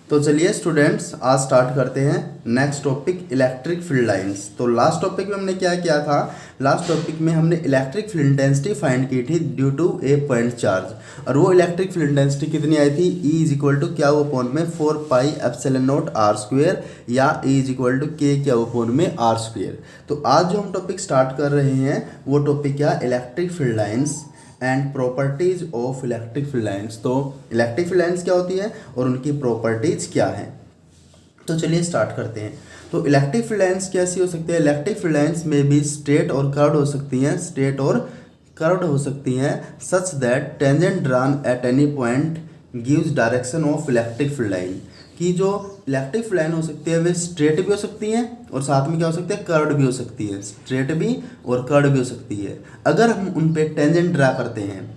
तो चलिए स्टूडेंट्स, आज स्टार्ट करते हैं next topic electric field lines. तो लास्ट टॉपिक में हमने क्या किया था? लास्ट टॉपिक में हमने इलेक्ट्रिक फील्ड इंटेंसिटी फाइंड की थी due to a point charge. और वो इलेक्ट्रिक फील्ड इंटेंसिटी कितनी आई थी? E इज इक्वल टू क्या वो अपॉन में 4 pi epsilon naught R square, या E इज इक्वल टू के क्या वो अपॉन में आर स्क्वेयर। तो आज जो हम टॉपिक स्टार्ट कर रहे हैं वो टॉपिक क्या? Electric field lines and properties of electric field lines. तो इलेक्ट्रिक फील्ड लाइंस क्या होती है और उनकी प्रॉपर्टीज क्या है? तो चलिए स्टार्ट करते हैं। तो इलेक्ट्रिक फील्ड लाइंस कैसी हो सकती है? इलेक्ट्रिक फील्ड लाइंस में भी स्ट्रेट और कर्व्ड हो सकती हैं, स्ट्रेट और कर्व्ड हो सकती हैं, such that tangent drawn at any point gives direction of electric field line. कि जो इलेक्ट्रिक फील्ड लाइन हो सकती है वे स्ट्रेट भी हो सकती हैं और साथ में क्या हो सकती है? कर्व्ड भी हो सकती है। स्ट्रेट भी और कर्व्ड भी हो सकती है। अगर हम उन पे टेंजेंट ड्रा करते हैं,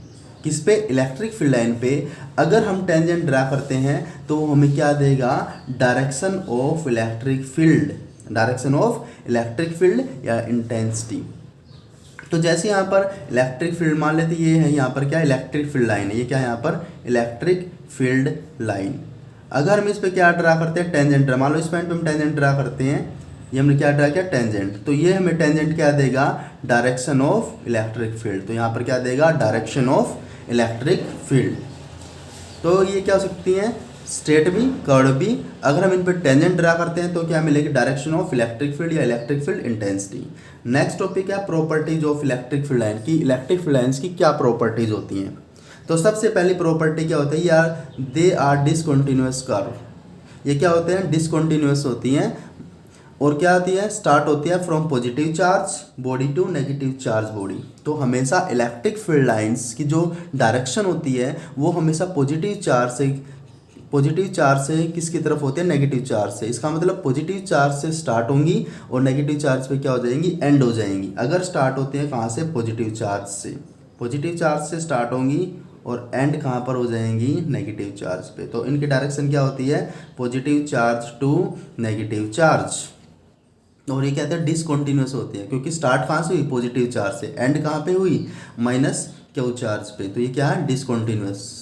किस पे? इलेक्ट्रिक फील्ड लाइन पे अगर हम टेंजेंट ड्रा करते हैं तो वो हमें क्या देगा? Direction of electric field, direction of electric field या इंटेंसिटी। तो जैसे यहाँ पर इलेक्ट्रिक फील्ड मान लेते, ये है यहाँ पर क्या? इलेक्ट्रिक फील्ड लाइन है। ये क्या है यहाँ पर? Electric field line. अगर हम इस पे क्या ड्रा करते हैं? Tangent draw. मान लो इस पॉइंट पे हम टेंजेंट ड्रा करते हैं, ये हमने क्या ड्रा किया? टेंजेंट। तो ये हमें टेंजेंट क्या देगा? Direction of electric field. तो यहाँ पर क्या देगा? Direction of electric field. तो ये क्या हो सकती हैं? स्ट्रेट भी, कर्व भी। अगर हम इन पर टेंजेंट ड्रा करते हैं तो क्या मिलेगी? डायरेक्शन ऑफ इलेक्ट्रिक फील्ड या electric field intensity. Next topic है properties of electric field line की इलेक्ट्रिक फील्ड लाइन्स की क्या प्रॉपर्टीज होती हैं। तो सबसे पहली प्रॉपर्टी क्या होती है यार? They are discontinuous curve. ये क्या होते हैं? डिसकंटिन्यूअस होती हैं। और क्या होती है? स्टार्ट होती है from positive charge body to negative charge body. तो हमेशा इलेक्ट्रिक फील्ड लाइंस की जो डायरेक्शन होती है वो हमेशा पॉजिटिव चार्ज से किसकी तरफ होती है? नेगेटिव चार्ज से। इसका मतलब पॉजिटिव चार्ज से स्टार्ट होंगी और नेगेटिव चार्ज पे क्या हो जाएंगी? एंड हो जाएंगी। अगर स्टार्ट होते हैं कहाँ से? पॉजिटिव चार्ज से। पॉजिटिव चार्ज से स्टार्ट होंगी और एंड कहाँ पर हो जाएंगी? नेगेटिव चार्ज पे। तो इनकी डायरेक्शन क्या होती है? Positive charge to negative charge. और ये कहते हैं डिसकंटिन्यूअस होती है, क्योंकि स्टार्ट कहाँ से हुई? पॉजिटिव चार्ज से। एंड कहाँ पे हुई? माइनस क्यू चार्ज पे। तो ये क्या है? डिसकंटिन्यूअस।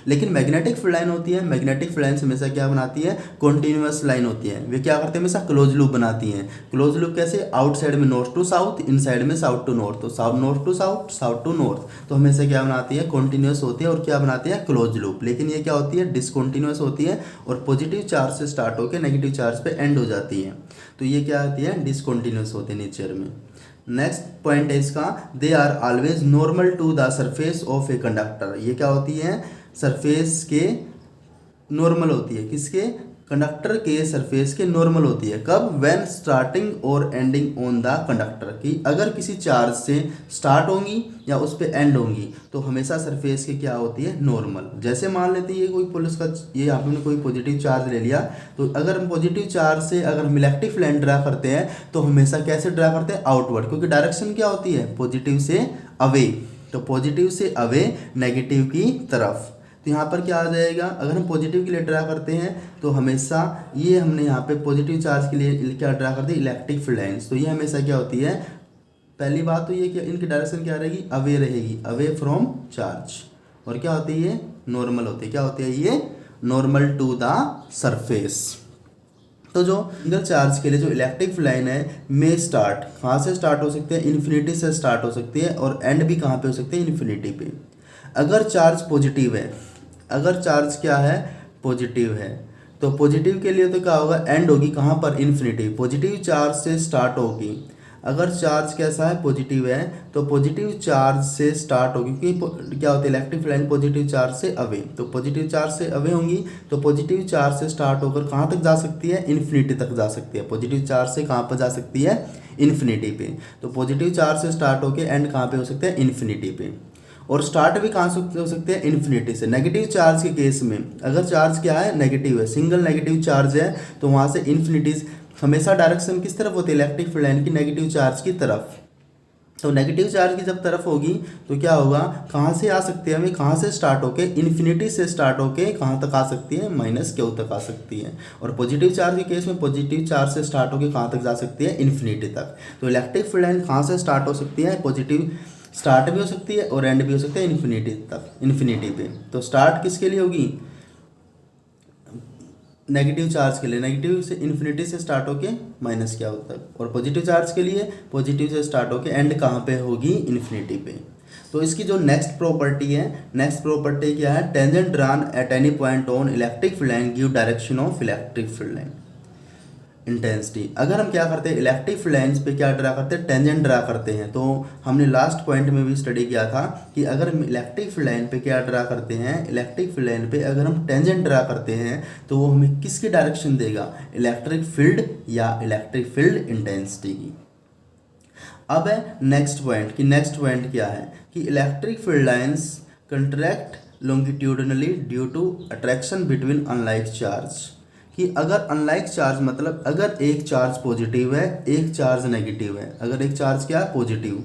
लेकिन मैग्नेटिक फील्ड लाइन होती है, मैग्नेटिक फील्ड लाइन हमेशा क्या बनाती है? कॉन्टिन्यूअस लाइन होती है। वे क्या करते हैं? हमेशा क्लोज लूप बनाती हैं। क्लोज लूप कैसे? आउटसाइड में नॉर्थ टू साउथ, इनसाइड में साउथ टू नॉर्थ। तो south north to south, south to north. तो हमेशा क्या बनाती है? कॉन्टिन्यूअस होती है। और क्या बनाती है? Close loop. लेकिन ये क्या होती है? डिसकंटिन्यूअस होती है और पॉजिटिव चार्ज से स्टार्ट होकर नेगेटिव चार्ज पे एंड हो जाती है। तो ये क्या होती है? डिसकंटिन्यूअस होती है नेचर में। नेक्स्ट पॉइंट है इसका, they are always normal to the surface of a conductor. ये क्या होती है? सरफेस के नॉर्मल होती है। किसके? कंडक्टर के सरफेस के नॉर्मल होती है। कब? व्हेन स्टार्टिंग और एंडिंग ऑन द कंडक्टर। की अगर किसी चार्ज से स्टार्ट होंगी या उस पर एंड होंगी तो हमेशा सरफेस की क्या होती है? नॉर्मल। जैसे मान लेते हैं ये कोई पुलिस का, ये यहाँ पे हमने कोई पॉजिटिव चार्ज ले लिया, तो अगर हम पॉजिटिव चार्ज से अगर हम इलेक्ट्रिक फील्ड ड्रा करते हैं तो हमेशा कैसे ड्रा करते हैं? आउटवर्ड, क्योंकि डायरेक्शन क्या होती है? पॉजिटिव से अवे। तो पॉजिटिव से अवे, नेगेटिव की तरफ। तो यहाँ पर क्या आ जाएगा? अगर हम पॉजिटिव के लिए ड्रा करते हैं तो हमेशा ये हमने यहाँ पे पॉजिटिव चार्ज के लिए क्या ड्रा करते हैं? Electric field lines. तो ये हमेशा क्या होती है? पहली बात तो ये कि इनकी डायरेक्शन क्या रहेगी? अवे रहेगी, अवे फ्रॉम चार्ज। और क्या होती है? ये नॉर्मल होती है। क्या होती है? ये नॉर्मल टू द सरफेस। तो जो सिंगल चार्ज के लिए जो इलेक्ट्रिक फील्ड लाइन है में स्टार्ट कहाँ से स्टार्ट हो सकते हैं? इन्फिनिटी से स्टार्ट हो सकती है और एंड भी कहाँ पे हो सकते हैं? इन्फिनिटी पे। अगर चार्ज पॉजिटिव है, अगर चार्ज क्या है? पॉजिटिव है, तो पॉजिटिव के लिए तो क्या होगा? एंड होगी कहाँ पर? इन्फिनिटी। पॉजिटिव चार्ज से स्टार्ट होगी। अगर चार्ज कैसा है? पॉजिटिव है, तो पॉजिटिव चार्ज से स्टार्ट होगी, क्योंकि क्या होती है? Electric field line positive charge से अवे। तो पॉजिटिव चार्ज से अवे होंगी तो पॉजिटिव चार्ज से स्टार्ट होकर कहाँ तक जा सकती है? इन्फिनिटी तक जा सकती है। पॉजिटिव चार्ज से कहाँ पर जा सकती है? इन्फिनिटी पे। तो पॉजिटिव चार्ज से स्टार्ट होकर एंड कहाँ पे हो सकते हैं? इन्फिनिटी पे। और स्टार्ट भी कहाँ से हो सकते हैं? इन्फिनिटी से। नेगेटिव चार्ज के केस में अगर चार्ज क्या है? नेगेटिव है, सिंगल नेगेटिव चार्ज है, तो वहाँ से इन्फिनिटी हमेशा डायरेक्शन किस तरफ होती है? इलेक्ट्रिक फील्ड लाइन की नेगेटिव चार्ज की तरफ। तो नेगेटिव चार्ज की जब तरफ होगी तो क्या होगा? कहाँ से आ सकती है? हमें कहाँ से स्टार्ट होके? इन्फिनिटी से स्टार्ट होके कहाँ तक आ सकती है? माइनस क्यू तक आ सकती है। और पॉजिटिव चार्ज के केस में पॉजिटिव चार्ज से स्टार्ट होके कहाँ तक जा सकती है? इन्फिनिटी तक। तो इलेक्ट्रिक फील्ड लाइन कहाँ से स्टार्ट हो सकती है? पॉजिटिव स्टार्ट भी हो सकती है और एंड भी हो सकता है इन्फिनिटी तक, इन्फिनिटी पे। तो स्टार्ट किसके लिए होगी? नेगेटिव चार्ज के लिए नेगेटिव से इन्फिनिटी से स्टार्ट होके माइनस क्या होता है, और पॉजिटिव चार्ज के लिए पॉजिटिव से स्टार्ट होके एंड कहाँ पे होगी, इन्फिनिटी पे। तो इसकी जो नेक्स्ट प्रॉपर्टी है, नेक्स्ट प्रॉपर्टी क्या है, tangent drawn at any point on electric field line give direction of electric field line intensity. अगर हम क्या करते हैं, इलेक्ट्रिक फील्ड लाइन्स पे क्या ड्रा करते हैं, टेंजेंट ड्रा करते हैं। तो हमने लास्ट पॉइंट में भी स्टडी किया था कि अगर हम इलेक्ट्रिक फील्ड लाइन पे क्या ड्रा करते हैं, इलेक्ट्रिक फील्ड लाइन पे अगर हम टेंजेंट ड्रा करते हैं तो वो हमें किसकी डायरेक्शन देगा, इलेक्ट्रिक फील्ड या इलेक्ट्रिक फील्ड इंटेंसिटी की। अब है नेक्स्ट पॉइंट कि नेक्स्ट पॉइंट क्या है कि electric field lines contract longitudinally due to attraction between unlike charge. कि अगर अनलाइक चार्ज मतलब अगर एक चार्ज पॉजिटिव है एक चार्ज नेगेटिव है, अगर एक चार्ज क्या है पॉजिटिव,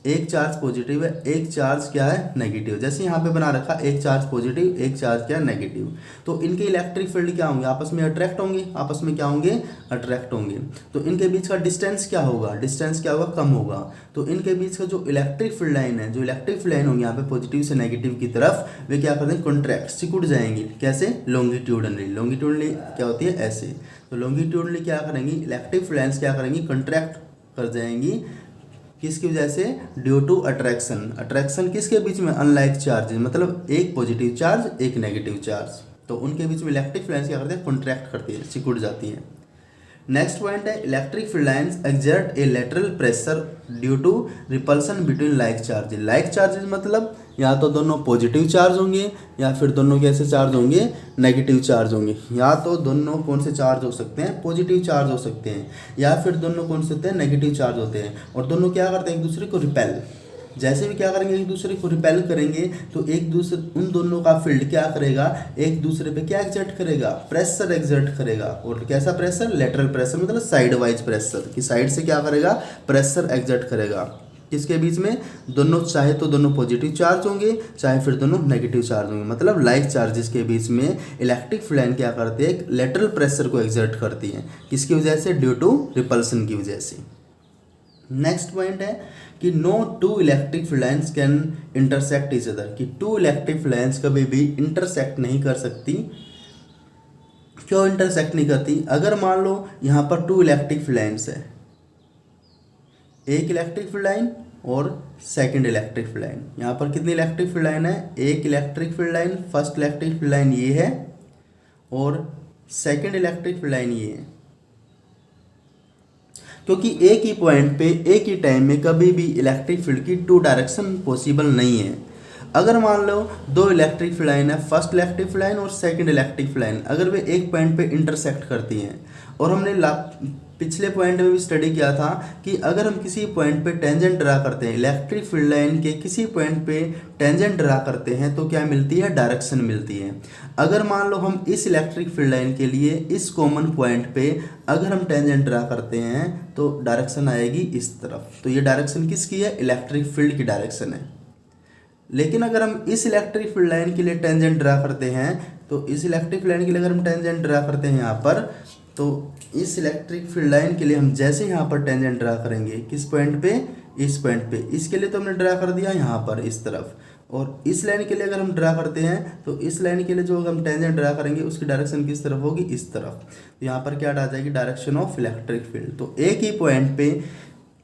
एक चार्ज पॉजिटिव है एक चार्ज क्या है नेगेटिव, जैसे यहाँ पे बना रखा एक चार्ज पॉजिटिव एक चार्ज क्या है नेगेटिव, तो इनके इलेक्ट्रिक फील्ड क्या होंगे, आपस में अट्रैक्ट होंगे, आपस में क्या होंगे, अट्रैक्ट होंगे। तो इनके बीच का डिस्टेंस क्या होगा, डिस्टेंस क्या होगा, कम होगा। तो इनके बीच का जो इलेक्ट्रिक फील्ड लाइन है, जो इलेक्ट्रिक फील्ड लाइन होंगी यहाँ पे पॉजिटिव से नेगेटिव की तरफ, वे क्या करते हैं, कॉन्ट्रैक्ट, सिकुड़ जाएंगी। कैसे, लॉन्गिट्यूडनली, लॉन्गिट्यूडनली क्या होती है ऐसे, तो लॉन्गिट्यूडनली क्या करेंगी, इलेक्ट्रिक फील्ड लाइन्स क्या करेंगी, कॉन्ट्रैक्ट कर जाएंगी, किसकी वजह से, ड्यू टू अट्रैक्शन। अट्रैक्शन किसके बीच में, अनलाइक चार्ज, मतलब एक पॉजिटिव चार्ज एक नेगेटिव चार्ज, तो उनके बीच में इलेक्ट्रिक फील्ड लाइन्स क्या करते हैं, कॉन्ट्रैक्ट करती है, सिकुड़ जाती है। नेक्स्ट पॉइंट है electric field lines exert a lateral pressure due to repulsion between like charge. Like charges मतलब या तो दोनों पॉजिटिव चार्ज होंगे या फिर दोनों कैसे चार्ज होंगे, नेगेटिव चार्ज होंगे। या तो दोनों कौन से चार्ज हो सकते हैं, पॉजिटिव चार्ज हो सकते हैं, या फिर दोनों कौन से होते हैं, नेगेटिव चार्ज होते हैं। और दोनों क्या करते हैं, एक दूसरे को रिपेल, जैसे भी क्या करेंगे, एक दूसरे को रिपेल करेंगे, तो एक दूसरे उन दोनों का फील्ड क्या करेगा, एक दूसरे पे क्या एक्सर्ट करेगा, प्रेशर एक्सर्ट करेगा। और कैसा प्रेशर, लेटरल प्रेशर मतलब साइड वाइज प्रेशर, कि साइड से क्या करेगा, प्रेशर एक्सर्ट करेगा। किसके बीच में, दोनों, चाहे तो दोनों पॉजिटिव चार्ज होंगे चाहे फिर दोनों नेगेटिव चार्ज होंगे, मतलब लाइक चार्जेस के बीच में इलेक्ट्रिक फील्ड लाइन क्या करती है, एक लेटरल प्रेशर को एक्सर्ट करती है, किसकी वजह से, ड्यू टू रिपल्सन की वजह से। नेक्स्ट पॉइंट है कि no two electric field lines can intersect each other, कि टू इलेक्ट्रिक फील्ड लाइन्स कभी भी इंटरसेक्ट नहीं कर सकती। क्यों इंटरसेक्ट नहीं करती, अगर मान लो यहाँ पर टू इलेक्ट्रिक फील्ड लाइन्स है, एक इलेक्ट्रिक फील्ड लाइन और सेकंड इलेक्ट्रिक फील्ड लाइन, यहाँ पर कितनी इलेक्ट्रिक फील्ड लाइन है, एक electric field line, first electric field line ये है और सेकंड इलेक्ट्रिक फील्ड लाइन ये है। क्योंकि एक ही पॉइंट पे एक ही टाइम में कभी भी इलेक्ट्रिक फील्ड की टू डायरेक्शन पॉसिबल नहीं है। अगर मान लो दो इलेक्ट्रिक फील्ड लाइन है, फर्स्ट इलेक्ट्रिक फील्ड लाइन और सेकंड इलेक्ट्रिक फील्ड लाइन, अगर वे एक पॉइंट पे इंटरसेक्ट करती हैं, और हमने पिछले पॉइंट में भी स्टडी किया था कि अगर हम किसी पॉइंट पे टेंजेंट ड्रा करते हैं, इलेक्ट्रिक फील्ड लाइन के किसी पॉइंट पे टेंजेंट ड्रा करते हैं तो क्या मिलती है, डायरेक्शन मिलती है। अगर मान लो हम इस इलेक्ट्रिक फील्ड लाइन के लिए इस कॉमन पॉइंट पे अगर हम टेंजेंट ड्रा करते हैं तो डायरेक्शन आएगी इस तरफ, तो ये डायरेक्शन किसकी है, इलेक्ट्रिक फील्ड की डायरेक्शन है। लेकिन अगर हम इस इलेक्ट्रिक फील्ड लाइन के लिए टेंजेंट ड्रा करते हैं, तो इस इलेक्ट्रिक फील्ड लाइन के लिए अगर हम टेंजेंट ड्रा करते हैं यहाँ पर, तो इस इलेक्ट्रिक फील्ड लाइन के लिए हम जैसे यहाँ पर टेंजेंट ड्रा करेंगे, किस पॉइंट पे, इस पॉइंट पे, इसके लिए तो हमने ड्रा कर दिया यहाँ पर इस तरफ, और इस लाइन के लिए अगर हम ड्रा करते हैं तो इस लाइन के लिए जो हम टेंजेंट ड्रा करेंगे उसकी डायरेक्शन किस तरफ होगी, इस तरफ। तो यहाँ पर क्या आ जाएगी, डायरेक्शन ऑफ इलेक्ट्रिक फील्ड। तो एक ही पॉइंट पे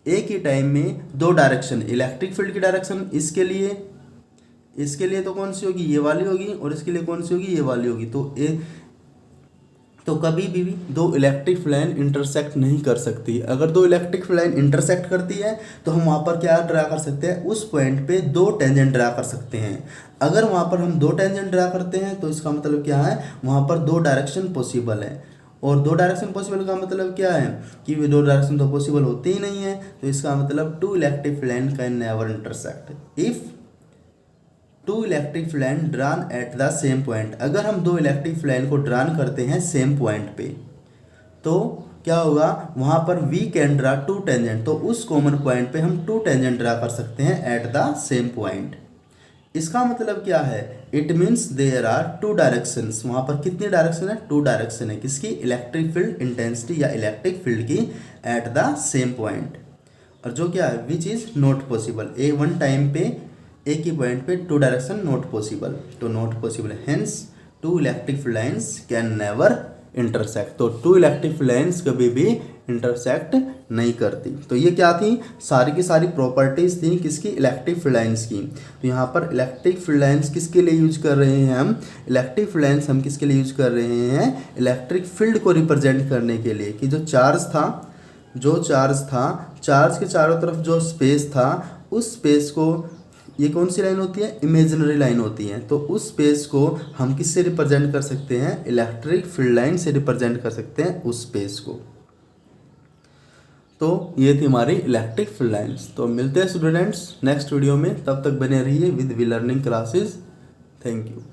एक ही टाइम में दो डायरेक्शन, इलेक्ट्रिक फील्ड की डायरेक्शन इसके लिए तो कौन सी होगी, ये वाली होगी, और इसके लिए कौन सी होगी, ये वाली होगी। तो कभी भी दो इलेक्ट्रिक फील्ड लाइन इंटरसेक्ट नहीं कर सकती। अगर दो इलेक्ट्रिक फील्ड लाइन इंटरसेक्ट करती है तो हम वहाँ पर क्या ड्रा कर सकते हैं, उस पॉइंट पे दो टेंजेंट ड्रा कर सकते हैं। अगर वहाँ पर हम दो टेंजेंट ड्रा करते हैं तो इसका मतलब क्या है, वहाँ पर दो डायरेक्शन पॉसिबल है। और दो डायरेक्शन पॉसिबल का मतलब क्या है कि वे दो डायरेक्शन तो पॉसिबल होते ही नहीं है, तो इसका मतलब two electric field line can never intersect if two electric field line drawn at the same point. अगर हम दो इलेक्ट्रिक फील्ड लाइन को ड्रान करते हैं सेम पॉइंट पे, तो क्या होगा, वहाँ पर we can draw two tangent, तो उस कॉमन पॉइंट पे हम टू टेंजेंट ड्रा कर सकते हैं एट द सेम पॉइंट। इसका मतलब क्या है, it means there are two directions. वहाँ पर कितनी डायरेक्शन है, टू डायरेक्शन है, किसकी, इलेक्ट्रिक फील्ड इंटेंसिटी या इलेक्ट्रिक फील्ड की एट द सेम पॉइंट। और जो क्या है, which is not possible, a one time पे एक ही पॉइंट पे टू डायरेक्शन नॉट पॉसिबल, तो not possible, hence two electric field lines can never intersect. तो टू इलेक्ट्रिक फील्ड लाइंस कभी भी इंटरसेक्ट नहीं करती। तो ये क्या थी, सारी की सारी प्रॉपर्टीज थी किसकी, इलेक्ट्रिक फील्ड लाइंस की। तो यहाँ पर इलेक्ट्रिक फील्ड लाइंस किसके लिए यूज कर रहे हैं हम, इलेक्ट्रिक फील्ड लाइंस हम किसके लिए यूज कर रहे हैं, इलेक्ट्रिक फील्ड को रिप्रेजेंट करने के लिए, कि जो चार्ज था, चार्ज के चारों तरफ जो स्पेस था, उस स्पेस को, ये कौन सी लाइन होती है, इमेजिनरी लाइन होती है, तो उस स्पेस को हम किससे रिप्रेजेंट कर सकते हैं, इलेक्ट्रिक फील्ड लाइन से रिप्रेजेंट कर सकते हैं उस स्पेस को। तो ये थी हमारी इलेक्ट्रिक फील्ड लाइंस। तो मिलते हैं स्टूडेंट्स नेक्स्ट वीडियो में, तब तक बने रहिए with we learning classes. Thank you.